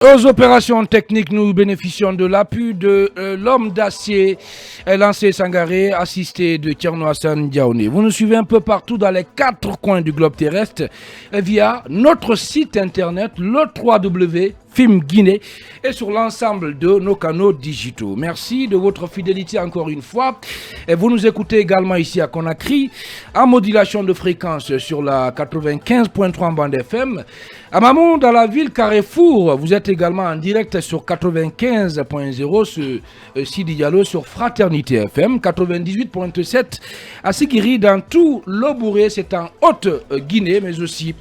Aux opérations techniques, nous bénéficions de l'appui de l'homme d'acier Lancé Sangaré, assisté de Thierno Hassan Diaoné. Vous nous suivez un peu partout dans les 4 coins du globe terrestre via notre site internet, le www.film Guinée, et sur l'ensemble de nos canaux digitaux. Merci de votre fidélité encore une fois. Et vous nous écoutez également ici à Conakry, en modulation de fréquence sur la 95.3 en bande FM. À Mamou, dans la ville Carrefour, vous êtes également en direct sur 95.0 sur Sidi Diallo sur Fraternité FM, 98.7 à Sikiri dans tout l'Obouré, c'est en Haute-Guinée, mais aussi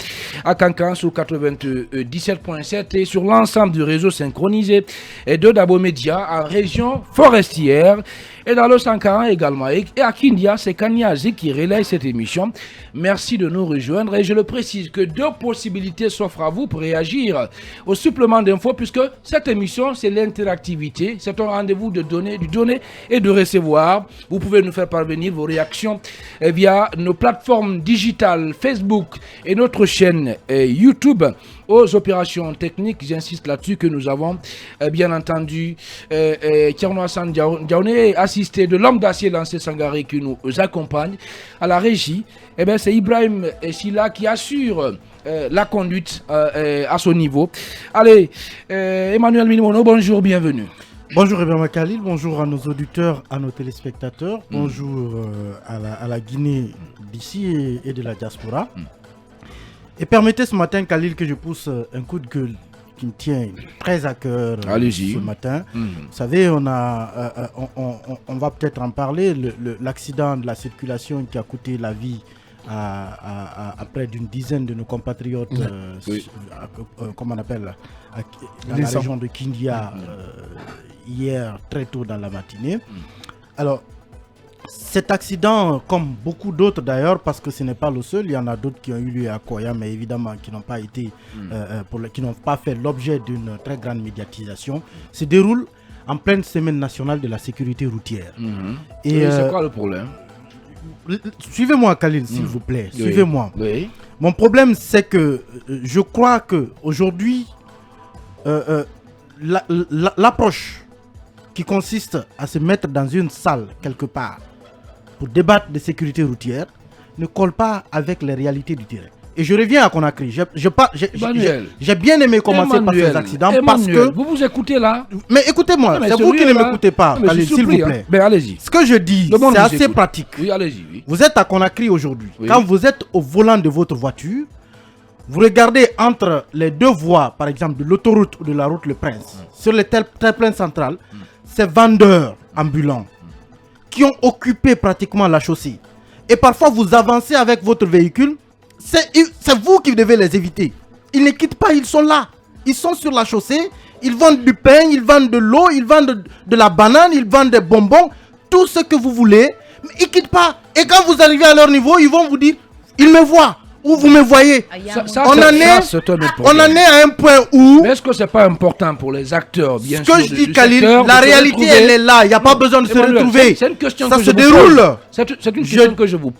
à Kankan sur 97.7 et sur l'ensemble du réseau synchronisé et de Dabo Média en région forestière. Et dans le Sankara également. Et à Kindia, c'est Kanyazi qui relaye cette émission. Merci de nous rejoindre. Et je le précise que 2 possibilités s'offrent à vous pour réagir au supplément d'infos, puisque cette émission, c'est l'interactivité. C'est un rendez-vous de donner, du donner et de recevoir. Vous pouvez nous faire parvenir vos réactions via nos plateformes digitales Facebook et notre chaîne YouTube. Aux opérations techniques, j'insiste là-dessus que nous avons bien entendu Thierno Hassan Diaoné, assisté de l'homme d'acier Lancé Sangaré qui nous accompagne à la régie. C'est Ibrahim Silla qui assure la conduite à son niveau. Allez, Emmanuel Minimono, bonjour, bienvenue. Bonjour Ibrahim Khalil, bonjour à nos auditeurs, à nos téléspectateurs, bonjour à la Guinée d'ici et de la diaspora. Et permettez ce matin, Khalil, que je pousse un coup de gueule qui me tient très à cœur ce matin. Vous savez, on va peut-être en parler, l'accident de la circulation qui a coûté la vie à près d'une dizaine de nos compatriotes, comment on appelle, dans la région de Kindia, hier très tôt dans la matinée. Alors, cet accident, comme beaucoup d'autres d'ailleurs, parce que ce n'est pas le seul, il y en a d'autres qui ont eu lieu à Koya, mais évidemment qui n'ont pas été, qui n'ont pas fait l'objet d'une très grande médiatisation, se déroule en pleine semaine nationale de la sécurité routière. Et c'est quoi le problème? Suivez-moi, Khalil, s'il vous plaît. Suivez-moi. Oui. Mon problème, c'est que je crois que aujourd'hui, l'approche qui consiste à se mettre dans une salle quelque part pour débattre de sécurité routière ne colle pas avec les réalités du terrain. Et je reviens à Conakry. J'ai bien aimé commencer par ces accidents parce que... Vous vous écoutez là? Mais écoutez-moi, c'est vous qui ne m'écoutez pas, s'il vous plaît. Ben, allez-y. Ce que je dis, c'est assez pratique. Oui, allez-y. Oui. Vous êtes à Conakry aujourd'hui. Oui. Quand vous êtes au volant de votre voiture, vous regardez entre les 2 voies, par exemple de l'autoroute ou de la route Le Prince, sur le terre-plein central, ces vendeurs ambulants qui ont occupé pratiquement la chaussée. Et parfois, vous avancez avec votre véhicule, c'est vous qui devez les éviter. Ils ne quittent pas, ils sont là. Ils sont sur la chaussée, ils vendent du pain, ils vendent de l'eau, ils vendent de la banane, ils vendent des bonbons, tout ce que vous voulez. Mais ils ne quittent pas. Et quand vous arrivez à leur niveau, ils vont vous dire, ils me voient. Où vous me voyez, on en est à un point où... Mais est-ce que ce n'est pas important pour les acteurs, bien sûr, ce que je dis, Khalil, la réalité, elle est là. Il n'y a pas besoin de se retrouver. C'est une question ça se déroule. C'est une question que je vous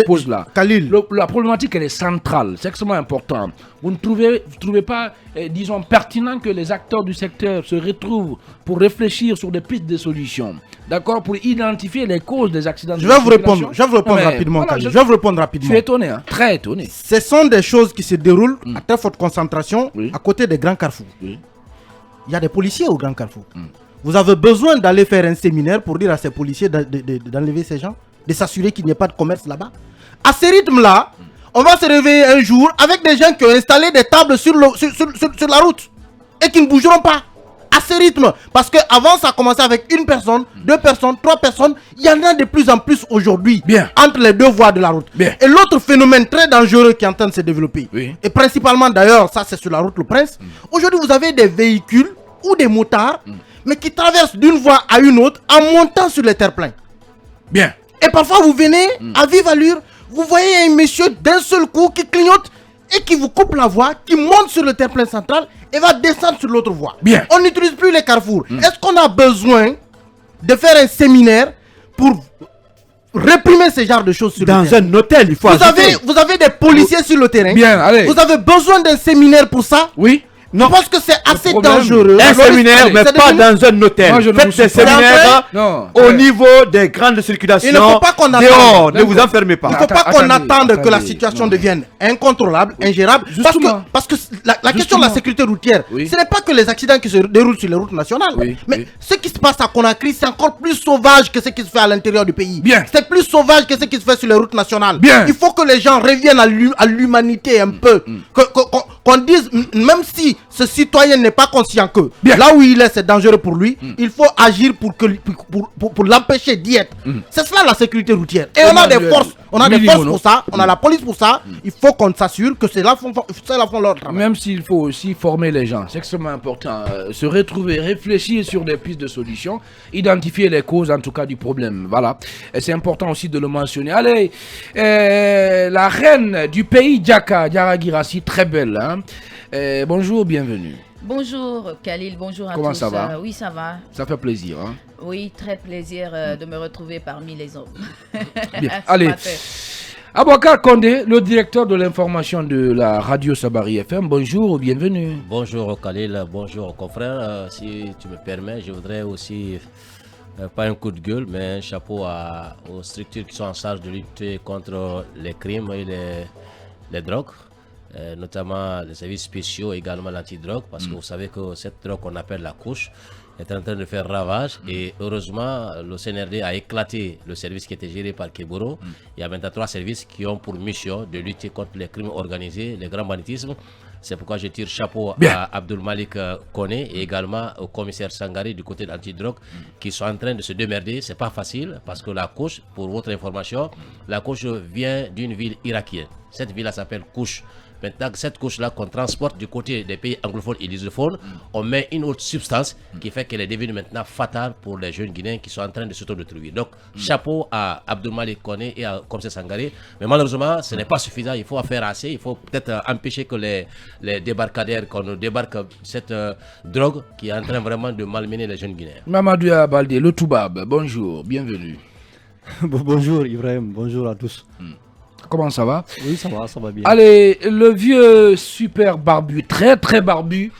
pose là. Khalil. La problématique, elle est centrale. C'est extrêmement important. Vous ne trouvez pas, disons, pertinent que les acteurs du secteur se retrouvent pour réfléchir sur des pistes de solutions, d'accord, pour identifier les causes des accidents. Je vais vous répondre rapidement, voilà, Khalil. Je vais vous répondre rapidement. Je suis étonné, hein, très étonné. Ce sont des choses qui se déroulent à très forte concentration à côté des grands carrefours. Il y a des policiers aux grands carrefours. Vous avez besoin d'aller faire un séminaire pour dire à ces policiers d'enlever ces gens, de s'assurer qu'il n'y ait pas de commerce là-bas. À ce rythme-là, on va se réveiller un jour avec des gens qui ont installé des tables sur la route et qui ne bougeront pas. À ce rythme, parce qu'avant ça commençait avec 1 personne, 2 personnes, 3 personnes, il y en a de plus en plus aujourd'hui entre les 2 voies de la route. Et l'autre phénomène très dangereux qui est en train de se développer, et principalement d'ailleurs, ça c'est sur la route Le Prince, aujourd'hui vous avez des véhicules ou des motards, mais qui traversent d'une voie à une autre en montant sur les terre-pleins. Et parfois vous venez à vive allure, vous voyez un monsieur d'un seul coup qui clignote et qui vous coupe la voie, qui monte sur le terre-plein central et va descendre sur l'autre voie. On n'utilise plus les carrefours. Est-ce qu'on a besoin de faire un séminaire pour réprimer ce genre de choses sur le terrain? Dans un hôtel, il faut vous avez des policiers sur le terrain. Vous avez besoin d'un séminaire pour ça? Oui. Je pense que c'est assez dangereux. Un séminaire, mais pas dans un hôtel. Faites des séminaires au niveau des grandes circulations. Il ne faut pas qu'on attende. Ne vous enfermez pas. Il ne faut pas qu'on attende que la situation devienne incontrôlable, ingérable. Parce que la question de la sécurité routière, ce n'est pas que les accidents qui se déroulent sur les routes nationales. Mais ce qui se passe à Conakry, c'est encore plus sauvage que ce qui se fait à l'intérieur du pays. C'est plus sauvage que ce qui se fait sur les routes nationales. Il faut que les gens reviennent à l'humanité un peu. Qu'on dise, même si ce citoyen n'est pas conscient que là où il est, c'est dangereux pour lui, il faut agir pour l'empêcher d'y être. C'est cela la sécurité routière. Et on a des forces. On a des forces pour ça, on a la police pour ça. Il faut qu'on s'assure que ceux-là font leur travail. Même s'il faut aussi former les gens, c'est extrêmement important. Se retrouver, réfléchir sur des pistes de solutions, identifier les causes en tout cas du problème. Voilà. Et c'est important aussi de le mentionner. Allez, la reine du pays, Diarra Guirassy, très belle. Hein? Bonjour, bienvenue. Bonjour Khalil, bonjour à tous. Comment ça va? Oui, ça va. Ça fait plaisir. Hein? Oui, très plaisir de me retrouver parmi les hommes. Bien. Allez, Abouakar Condé, le directeur de l'information de la radio Sabari FM, bonjour, bienvenue. Bonjour Khalil, bonjour confrère. Si tu me permets, je voudrais aussi, pas un coup de gueule, mais un chapeau aux structures qui sont en charge de lutter contre les crimes et les drogues. Notamment les services spéciaux, également l'antidrogue, parce que vous savez que cette drogue qu'on appelle la couche est en train de faire ravage et heureusement le CNRD a éclaté le service qui était géré par Keboro. Il y a 23 services qui ont pour mission de lutter contre les crimes organisés, les grands banditismes. C'est pourquoi je tire chapeau à Abdul Malik Kone et également au commissaire Sangari du côté de l'antidrogue qui sont en train de se démerder. C'est pas facile parce que la couche, pour votre information, la couche vient d'une ville irakienne. Cette ville-là s'appelle Couche. Maintenant, cette couche-là qu'on transporte du côté des pays anglophones et lusophones, on met une autre substance qui fait qu'elle est devenue maintenant fatale pour les jeunes Guinéens qui sont en train de s'autodétruire. Donc, chapeau à Abdul Malik Kone et à Commissaire Sangari. Mais malheureusement, ce n'est pas suffisant. Il faut en faire assez. Il faut peut-être empêcher que les débarcadères, qu'on débarque cette drogue qui est en train vraiment de malmener les jeunes Guinéens. Mamadou Baldé, le Toubab, bonjour, bienvenue. Bonjour Ibrahim, bonjour à tous. Comment ça va? Oui, ça va bien. Allez, le vieux super barbu, très très barbu,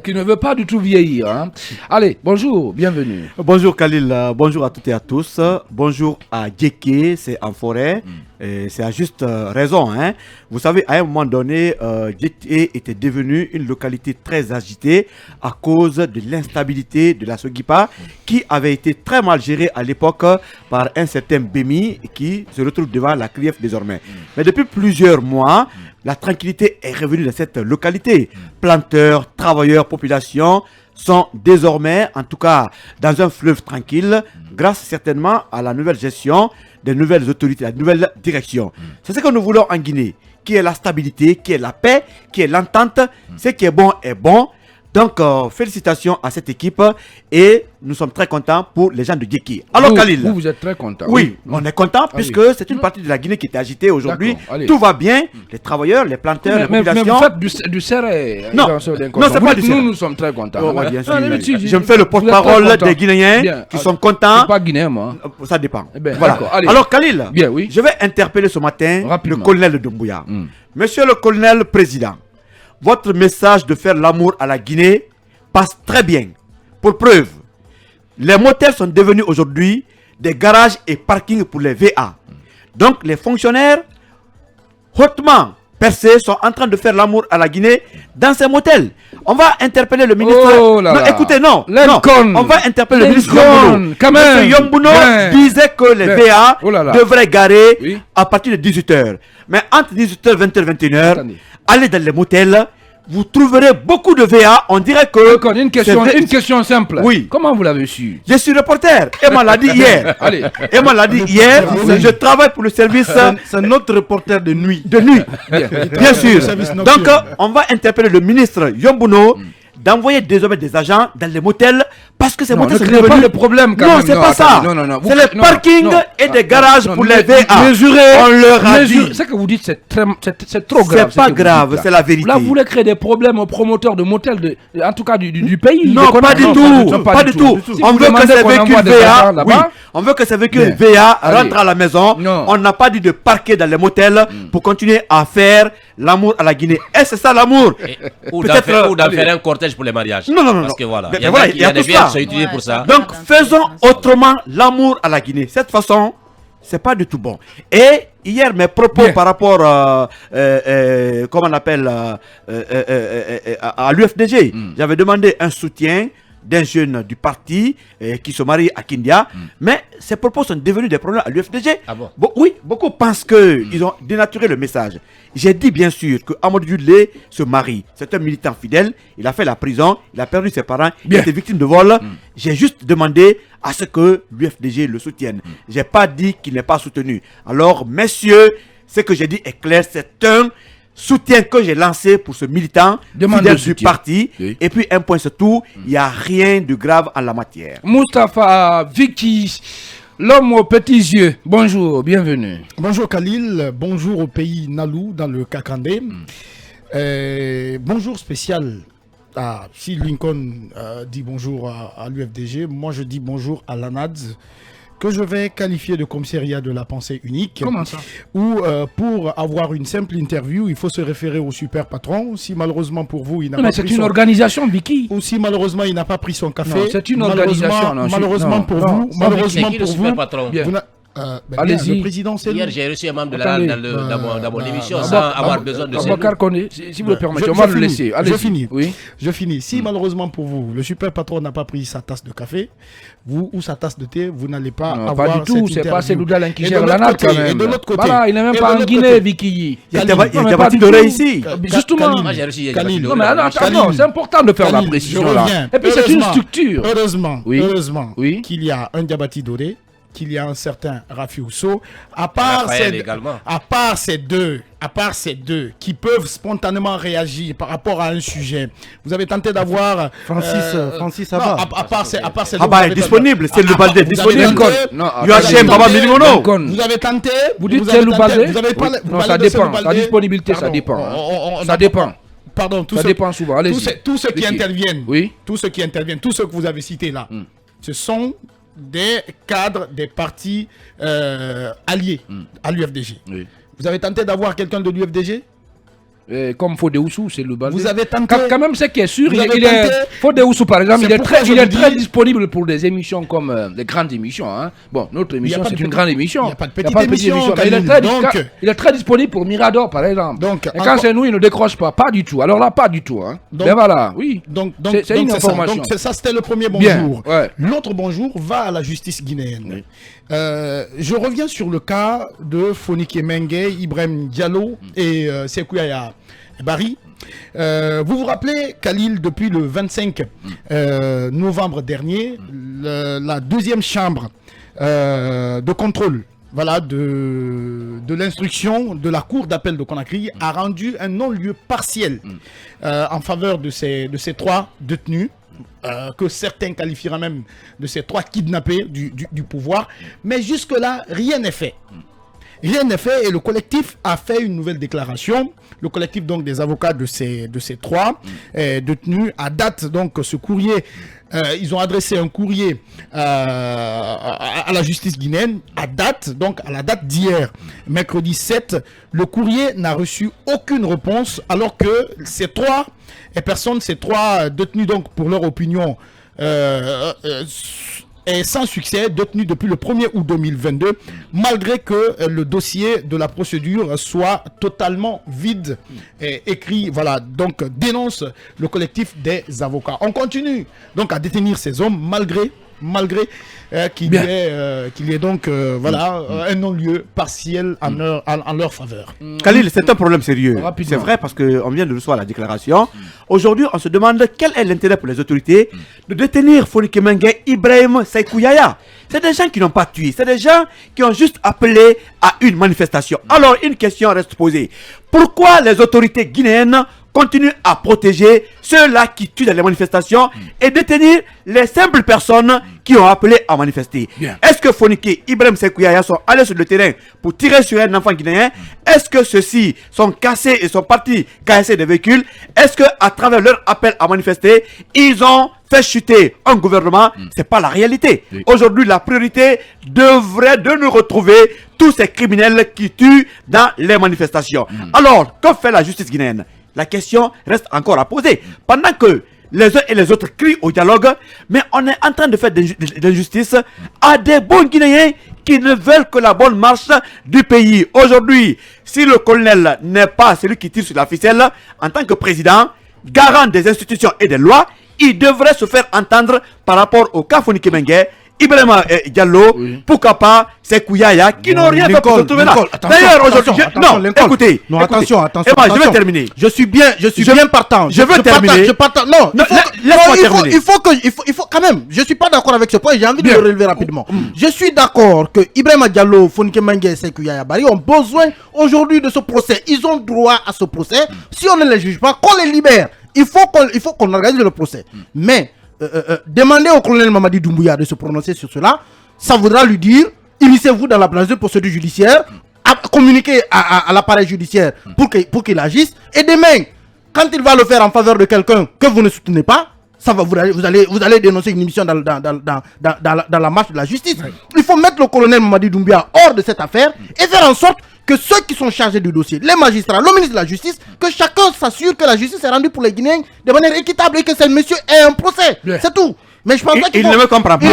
qui ne veut pas du tout vieillir. Hein. Allez, bonjour, bienvenue. Bonjour Khalil, bonjour à toutes et à tous. Bonjour à Djeké, c'est en forêt. C'est à juste raison. Hein. Vous savez, à un moment donné, Djeké était devenu une localité très agitée à cause de l'instabilité de la Sogipa qui avait été très mal gérée à l'époque par un certain Bémi qui se retrouve devant la CRIEF désormais. Mais depuis plusieurs mois, la tranquillité est revenue dans cette localité. Planteurs, travailleurs, population sont désormais, en tout cas, dans un fleuve tranquille, grâce certainement à la nouvelle gestion des nouvelles autorités, la nouvelle direction. C'est ce que nous voulons en Guinée, qui est la stabilité, qui est la paix, qui est l'entente. Ce qui est bon est bon. Donc, félicitations à cette équipe et nous sommes très contents pour les gens de Djeké. Alors, Khalil. Vous êtes très content. Oui, on est content puisque c'est une partie de la Guinée qui était agitée aujourd'hui. Tout va bien. Les travailleurs, les planteurs, les populations. Mais vous faites du serré. Non, c'est pas du serré. Nous sommes très contents. Bien sûr. Je me fais le porte-parole des Guinéens qui sont contents. Je suis pas guinéen, moi. Ça dépend. Voilà. Alors, Khalil, je vais interpeller ce matin le colonel de Doumbouya. Monsieur le colonel président, votre message de faire l'amour à la Guinée passe très bien. Pour preuve, les motels sont devenus aujourd'hui des garages et parkings pour les VA. Donc les fonctionnaires hautement percés sont en train de faire l'amour à la Guinée dans ces motels. On va interpeller le ministre. Écoutez, non. On va interpeller le ministre Yombuno. Monsieur Yombuno disait que les VA devraient garer à partir de 18h. Mais entre 18h, 20h, 21h, allez dans les motels, vous trouverez beaucoup de VA. On dirait que... Une question simple. Oui. Comment vous l'avez su? Je suis reporter. Emma l'a dit hier. Allez. Emma l'a dit hier. Je travaille pour le service... C'est notre reporter de nuit. De nuit. Bien sûr. Donc, on va interpeller le ministre Yombuno. d'envoyer désormais des agents dans les motels parce que ces motels ne sont créez pas devenus... de problème quand Non, même. c'est pas ça. Non. C'est les parkings et des garages pour les VA. Mesurez. On leur a dit. Ce que vous dites, c'est trop grave. C'est pas grave, c'est la vérité. Là, vous voulez créer des problèmes aux promoteurs de motels, en tout cas du pays. Non, pas du tout. Pas du tout. Si On vous veut que demandez ces qu'on véhicules envoie des VA, agents là-bas, on veut que ces véhicules Bien. VA Allez. rentrent à la maison. Non. On n'a pas dit de parquer dans les motels pour continuer à faire l'amour à la Guinée. Est-ce que c'est ça l'amour? Ou Peut-être, d'en faire un cortège pour les mariages. Non. Parce que voilà, Mais il y, voilà, il y a des tout biens ça. qui sont utilisés pour ça. Donc faisons autrement l'amour à la Guinée. Cette façon, c'est pas du tout bon. Et hier, mes propos Bien. par rapport comment on appelle à l'UFDG, j'avais demandé un soutien d'un jeune du parti qui se marie à Kindia, mais ces propos sont devenus des problèmes à l'UFDG. Ah bon? Oui, beaucoup pensent qu'ils ont dénaturé le message. J'ai dit bien sûr que Amadou Djudlé se marie. C'est un militant fidèle, il a fait la prison, il a perdu ses parents, Bien. il était victime de vol. J'ai juste demandé à ce que l'UFDG le soutienne. J'ai pas dit qu'il n'est pas soutenu. Alors, messieurs, ce que j'ai dit est clair, c'est un soutien que j'ai lancé pour ce militant Demande fidèle de du soutien. parti. Oui. Et puis un point c'est tout, il n'y a rien de grave en la matière. Moustapha Vicky, l'homme aux petits yeux. Bonjour, bienvenue. Bonjour Khalil, bonjour au pays Nalou dans le Kakandé. Bonjour spécial à si Lincoln dit bonjour à l'UFDG, moi je dis bonjour à l'ANADS, que je vais qualifier de commissariat de la pensée unique. Comment ça? Où pour avoir une simple interview, il faut se référer au super patron. Si malheureusement pour vous, il n'a Non, pas mais c'est pris une son... organisation, Vicky. Ou si malheureusement il n'a pas pris son café. Non, c'est une Malheureusement- organisation. Non, malheureusement non, pour non, vous, ça, malheureusement C'est qui le pour super vous, patron? Bien. vous n'a- bien, Allez-y. le président c'est Hier, lui. j'ai reçu un membre de Attendez. dans mon émission bah, sans bah, avoir bah, besoin de bah, ses Aboubacar Koné, si vous le permettez, Je- on va je le finis. laisser. Je Allez-y. finis. Oui. Je finis. Si malheureusement pour vous, le super patron n'a pas pris sa tasse de café, vous ou sa tasse de thé, vous n'allez pas Non, avoir pas du tout, cette c'est pas interview. Céloudal qui Et gère de la l'autre NAT quand côté, même. et de l'autre côté. Voilà, il n'est même Et pas de en l'autre Guinée, côté. Vicky. Il y a Khalil, des non, mais pas bâtis du dorés tout. ici. Justement. Moi, j'ai reçu hier des Khalil. bâtis Non, mais dorés. attends, Khalil. c'est important de faire la Khalil, précision je là. reviens. Et puis c'est une Heureusement. structure. Heureusement, Oui. heureusement Oui. qu'il y a un Diabati Doré, qu'il y a un certain Rafi Ousso, à part Raphaël ces également. à part ces deux qui peuvent spontanément réagir par rapport à un sujet. Vous avez tenté d'avoir Francis non, Abba. à part ces Ah deux, bah, vous avez disponible, tenté- c'est le Baldé, vous avez disponible. tenté- Non, vous avez Yoachem Baba tenté- Milimono. Lincoln. Vous avez tenté. Vous dites avez Cellou tenté- Baldé? Vous avez parlé, vous Non, parlez ça de dépend. Cellou La Baldé. disponibilité, ça Pardon, dépend. on Ça n'a dépend. pas- Pardon, Ça dépend souvent. Allez-y. tous ceux qui Vicky. interviennent, Oui. tous ceux qui interviennent, tous ceux que vous avez cités là, ce sont des cadres des partis alliés à l'UFDG. Oui. Vous avez tenté d'avoir quelqu'un de l'UFDG? Comme Fodé Oussou, c'est le Baldé. Vous avez tenté. Quand même, ce qui est sûr, Vous avez il est tenté. Fodé Oussou, par exemple, C'est il est pourquoi très, je il est vous très dis- disponible pour des émissions comme les grandes émissions. Hein. Bon, notre émission, pas c'est de une petite- grande émission. il y a pas de Il y petite émission, mais il est Khalil. Donc- il est très disponible pour Mirador, par exemple. Donc, Et quand encore- c'est nous, il ne décroche pas. Pas du tout. Alors là, pas du tout. Hein. Donc- Mais voilà, oui. Donc, C'est une ça. information. Donc, ça, c'était le premier Bien, bonjour. ouais. L'autre bonjour va à la justice guinéenne. Je reviens sur le cas de Fonike Mengue, Ibrahim Diallo et Sekouya Bari. Vous vous rappelez, Khalil, depuis le 25 novembre dernier, la deuxième chambre de contrôle de l'instruction de la cour d'appel de Conakry a rendu un non-lieu partiel en faveur de ces trois détenus. Que certains qualifieraient même de ces trois kidnappés du pouvoir. Mais jusque-là, rien n'est fait. Rien n'est fait et le collectif a fait une nouvelle déclaration. Le collectif donc des avocats de ces trois détenus à date donc ce courrier. Ils ont adressé un courrier à la justice guinéenne à date, donc à la date d'hier, mercredi 7. Le courrier n'a reçu aucune réponse alors que ces trois détenus donc pour leur opinion est sans succès, détenu depuis le 1er août 2022, malgré que le dossier de la procédure soit totalement vide. Écrit, voilà, donc dénonce le collectif des avocats. On continue donc à détenir ces hommes malgré qu'il y ait donc un non-lieu partiel en leur faveur. Khalil, c'est un problème sérieux. Rapidement. C'est vrai parce qu'on vient de recevoir la déclaration. Aujourd'hui, on se demande quel est l'intérêt pour les autorités de détenir Fonike Mengue, Ibrahim Sekouya. C'est des gens qui n'ont pas tué. C'est des gens qui ont juste appelé à une manifestation. Alors, une question reste posée. Pourquoi les autorités guinéennes continue à protéger ceux-là qui tuent dans les manifestations et détenir les simples personnes qui ont appelé à manifester. Est-ce que Fonike, Ibrahim Sekou Yahya sont allés sur le terrain pour tirer sur un enfant guinéen? Est-ce que ceux-ci sont cassés et sont partis casser des véhicules? Est-ce que à travers leur appel à manifester, ils ont fait chuter un gouvernement? C'est pas la réalité. Aujourd'hui, la priorité devrait de nous retrouver tous ces criminels qui tuent dans les manifestations. Alors, que fait la justice guinéenne? La question reste encore à poser. Pendant que les uns et les autres crient au dialogue, mais on est en train de faire de l'injustice à des bons Guinéens qui ne veulent que la bonne marche du pays. Aujourd'hui, si le colonel n'est pas celui qui tire sur la ficelle, en tant que président, garant des institutions et des lois, il devrait se faire entendre par rapport au cas Fonike Mengue, Ibrahim Diallo, pourquoi pas Sekou Yahya, qui n'ont rien fait pour se trouver là. D'ailleurs, aujourd'hui, non, écoutez, attention, je vais terminer. Je suis bien partant. Je veux terminer. Non, il faut quand même. Je suis pas d'accord avec ce point. J'ai envie de le relever rapidement. Je suis d'accord que Ibrahim Diallo, Fonike Mengue et Sekou Yahya Bari ont besoin aujourd'hui de ce procès. Ils ont droit à ce procès. Si on ne les juge pas, qu'on les libère. Il faut qu'on organise le procès. Mais demandez au colonel Mamadi Doumbouya de se prononcer sur cela. Ça voudra lui dire, initiez-vous dans la place de procédure judiciaire, communiquez à l'appareil judiciaire pour qu'il agisse. Et demain, quand il va le faire en faveur de quelqu'un que vous ne soutenez pas, ça va, vous allez dénoncer une émission dans la marche de la justice. Il faut mettre le colonel Mamadi Doumbouya hors de cette affaire et faire en sorte que ceux qui sont chargés du dossier, les magistrats, le ministre de la Justice, que chacun s'assure que la justice est rendue pour les Guinéens de manière équitable et que ce monsieur ait un procès. C'est tout. Mais je pense pas qu'il faut... Il ne me comprend pas.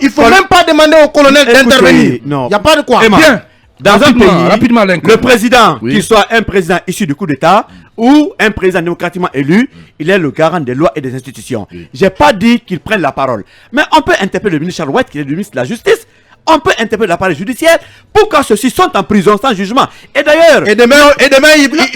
Il faut même pas demander au colonel d'intervenir. Il n'y a pas de quoi. Bien. Dans un pays, le président, oui, qu'il soit un président issu du coup d'État ou un président démocratiquement élu, il est le garant des lois et des institutions. Oui. J'ai pas dit qu'il prenne la parole. Mais on peut interpeller le ministre Charles White, qui est le ministre de la Justice. On peut interpeller l'appareil judiciaire pourquoi ceux-ci sont en prison sans jugement. Et d'ailleurs... Et demain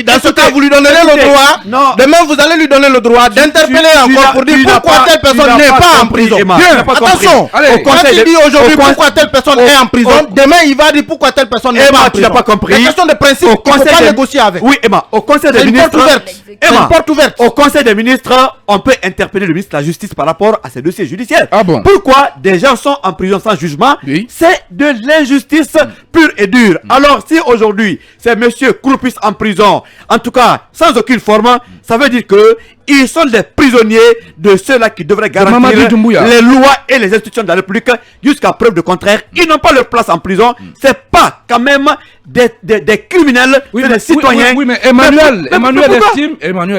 dans ce cas, vous lui donnerez le droit... Non. Demain, vous allez lui donner le droit d'interpeller encore pour dire pourquoi telle personne n'est pas en prison. Bien, attention. Quand il dit aujourd'hui pourquoi telle personne est en prison, demain, il va dire pourquoi telle personne n'est pas en prison. Tu n'as pas compris. C'est une question de principe, il ne faut pas négocier avec. Oui, Emma, au Conseil des ministres... C'est une porte ouverte. Au Conseil des ministres, on peut interpeller le ministre de la Justice par rapport à ces dossiers judiciaires. Ah bon? Pourquoi des gens sont en prison sans jugement? C'est de l'injustice pure et dure. Alors si aujourd'hui c'est monsieur Kroupis en prison, en tout cas sans aucune forme, ça veut dire que ils sont des prisonniers de ceux-là qui devraient garantir les lois et les institutions de la République jusqu'à preuve de contraire. Ils n'ont pas leur place en prison. C'est pas quand même des criminels, des citoyens. Oui, mais Emmanuel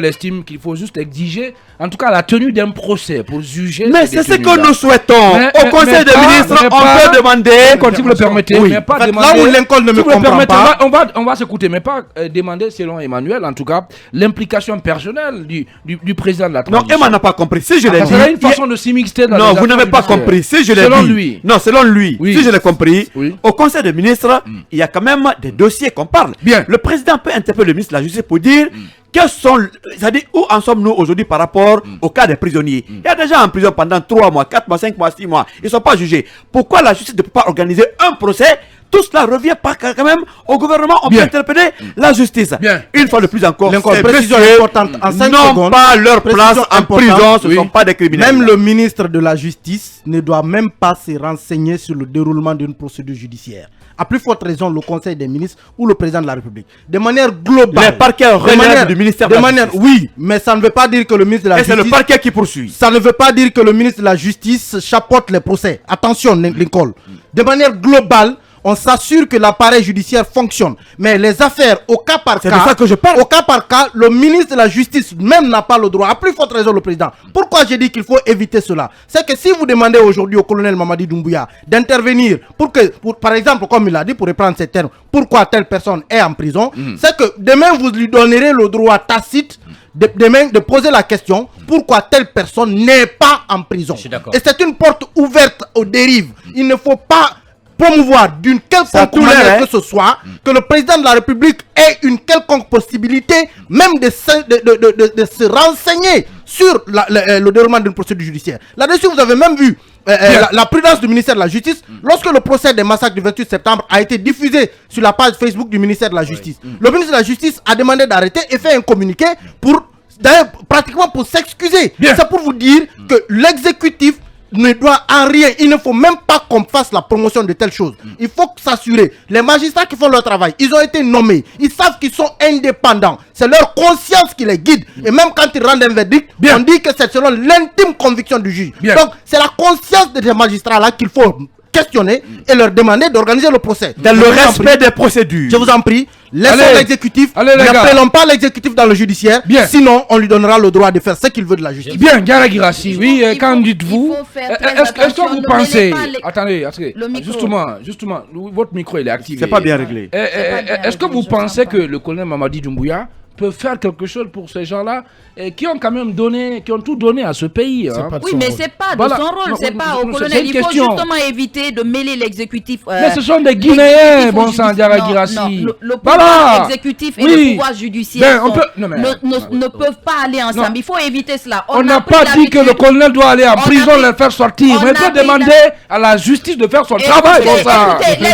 estime qu'il faut juste exiger, en tout cas, la tenue d'un procès pour juger. Mais c'est ce que nous souhaitons. Au Conseil des ministres, on peut demander. Quand si vous le permettez, mais pas demander. Là où Lincoln ne me comprend pas. On va s'écouter, mais pas demander, selon Emmanuel, en tout cas, l'implication personnelle du président de la transition. Non, Emma n'a pas compris. Si je l'ai dit. C'est une façon de s'immiscer dans non, vous n'avez pas compris. Si je l'ai dit. Selon lui. Non, selon lui. Oui. Si je l'ai compris. Oui. Au Conseil des ministres, il y a quand même des dossiers qu'on parle. Bien. Le président peut interpeller le ministre de la Justice pour dire c'est-à-dire où en sommes-nous aujourd'hui par rapport au cas des prisonniers. Il y a des gens en prison pendant 3 mois, 4 mois, 5 mois, 6 mois. Ils ne sont pas jugés. Pourquoi la justice ne peut pas organiser un procès? Tout cela revient pas quand même au gouvernement. On peut interpeller la justice. Bien. Une fois de plus encore, ces précision importante en 5 n'ont secondes, pas leur place en prison. Ce ne sont pas des criminels. Même le ministre de la Justice ne doit même pas se renseigner sur le déroulement d'une procédure judiciaire. À plus forte raison, le Conseil des ministres ou le président de la République. De manière globale. Les parquets relèvent du ministère de la Justice. Oui, mais ça ne veut pas dire que le ministre de la Justice... Et c'est le parquet qui poursuit. Ça ne veut pas dire que le ministre de la Justice chapeaute les procès. Attention, Lincoln. De manière globale, on s'assure que l'appareil judiciaire fonctionne. Mais les affaires, au cas par cas, c'est de ça que je parle. Au cas par cas, le ministre de la Justice même n'a pas le droit. À plus forte raison, le président. Pourquoi j'ai dit qu'il faut éviter cela? C'est que si vous demandez aujourd'hui au colonel Mamadi Doumbouya d'intervenir par exemple, comme il a dit, pour reprendre ces termes, pourquoi telle personne est en prison, c'est que demain vous lui donnerez le droit tacite de poser la question pourquoi telle personne n'est pas en prison. Et c'est une porte ouverte aux dérives. Il ne faut pas promouvoir d'une quelconque manière que ce soit que le président de la République ait une quelconque possibilité même de se renseigner sur le déroulement d'une procédure judiciaire. Là-dessus, vous avez même vu la prudence du ministère de la Justice lorsque le procès des massacres du 28 septembre a été diffusé sur la page Facebook du ministère de la Justice. Le ministre de la Justice a demandé d'arrêter et fait un communiqué pour d'ailleurs pratiquement pour s'excuser. C'est pour vous dire que l'exécutif ne doit en rien, il ne faut même pas qu'on fasse la promotion de telles choses. Il faut s'assurer, les magistrats qui font leur travail, ils ont été nommés, ils savent qu'ils sont indépendants, c'est leur conscience qui les guide. Et même quand ils rendent un verdict, on dit que c'est selon l'intime conviction du juge. Donc c'est la conscience de ces magistrats là qu'il faut questionner et leur demander d'organiser le procès. Dans le respect des procédures. Je vous en prie, laissons l'exécutif, n'appelons pas l'exécutif dans le judiciaire, sinon on lui donnera le droit de faire ce qu'il veut de la justice. Bien, Gara Girassi, oui, qu'en dites-vous? Est-ce que vous pensez... Attendez, justement, votre micro il est activé. C'est pas bien réglé. Est-ce que vous pensez que le colonel Mamadi Doumbouya peut faire quelque chose pour ces gens-là qui ont quand même donné, qui ont tout donné à ce pays. Oui, mais c'est pas de son rôle, c'est pas au colonel. Il faut justement éviter de mêler l'exécutif. Mais ce sont des Guinéens, bon sang, Gara Girassi. Le pouvoir exécutif et le pouvoir judiciaire ne peuvent pas aller ensemble. Il faut éviter cela. On n'a pas dit que le colonel doit aller en prison, le faire sortir. Mais il peut demander à la justice de faire son travail, bon sang. Il y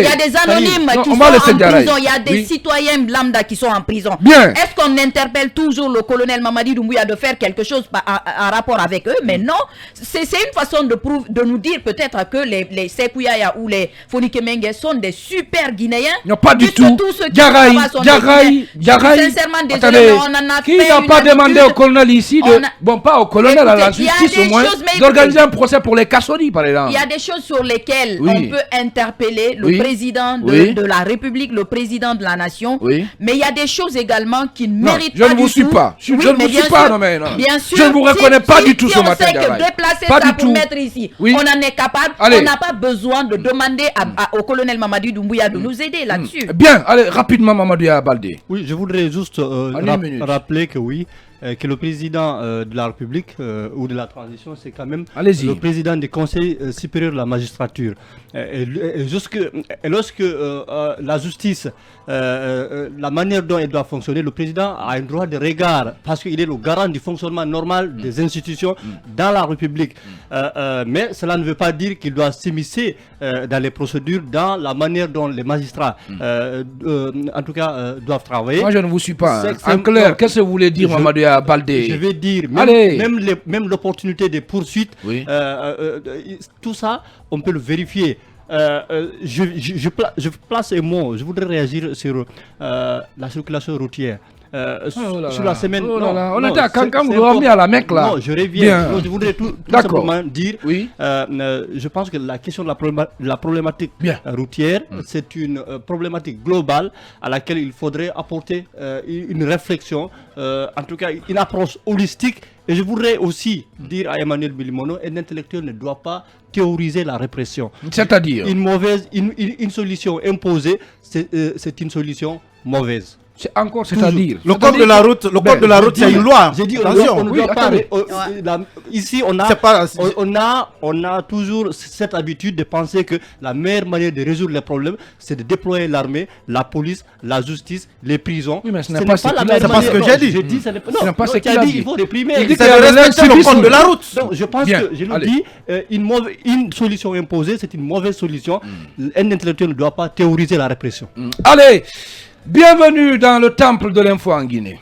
a des anonymes qui sont en prison, il y a des citoyens lambda qui sont en prison. Est-ce qu'on interpelle toujours le colonel Mamadi Doumbouya de faire quelque chose en rapport avec eux? Mais non, c'est une façon de nous dire peut-être que les Sekuyaya ou les Fonike Mengue sont des super Guinéens. Non, pas du tout. Garaï, sincèrement, désolé, on en a qui n'a pas demandé au colonel ici bon, pas au colonel, à la justice au moins, d'organiser un procès pour les Kassori, par exemple. Il y a des choses sur lesquelles on peut interpeller le président de la République, le président de la nation. Mais il y a des choses également qui ne méritent pas du tout. Je ne vous suis pas. Je ne vous suis pas, non mais non. Bien sûr. Je ne vous reconnais pas du tout ce matin. Si on sait que déplacer ça pour mettre ici, on en est capable. On n'a pas besoin de demander au colonel Mamadi Doumbouya de nous aider là-dessus. Bien, allez, rapidement, Mamadou Baldé. Oui, je voudrais juste rappeler que que le président de la République ou de la transition, c'est quand même le président du Conseil supérieur de la magistrature. Et lorsque la justice, la manière dont elle doit fonctionner, le président a un droit de regard parce qu'il est le garant du fonctionnement normal des institutions dans la République. Mais cela ne veut pas dire qu'il doit s'immiscer dans les procédures, dans la manière dont les magistrats, en tout cas, doivent travailler. Moi, je ne vous suis pas. En clair, qu'est-ce que vous voulez dire, Mamadou Baldé? Je vais dire, même l'opportunité des poursuites, tout ça, on peut le vérifier. Je place un mot, je voudrais réagir sur la circulation routière. Sur la semaine. On était à Kankan, vous revenez à la Mecque là. Non, je reviens. Je voudrais tout simplement dire, je pense que la question de la problématique routière, c'est une problématique globale à laquelle il faudrait apporter une réflexion, en tout cas une approche holistique. Et je voudrais aussi dire à Emmanuel Bilimono, un intellectuel ne doit pas théoriser la répression. C'est-à-dire une solution imposée, c'est une solution mauvaise. C'est-à-dire le code de la route, c'est une loi. J'ai dit, on ne doit pas. Ici, on a toujours cette habitude de penser que la meilleure manière de résoudre les problèmes, c'est de déployer l'armée, la police, la justice, les prisons. Oui, mais ce n'est pas ce qu'il a dit. C'est pas ce que j'ai dit. Ce n'est pas ce qu'il a dit. Il faut réprimer. Il dit qu'il respecte le code de la route. Donc, je pense que, je le dis, une solution imposée, c'est une mauvaise solution. Un intellectuel ne doit pas théoriser la répression. Allez, bienvenue dans le temple de l'info en Guinée.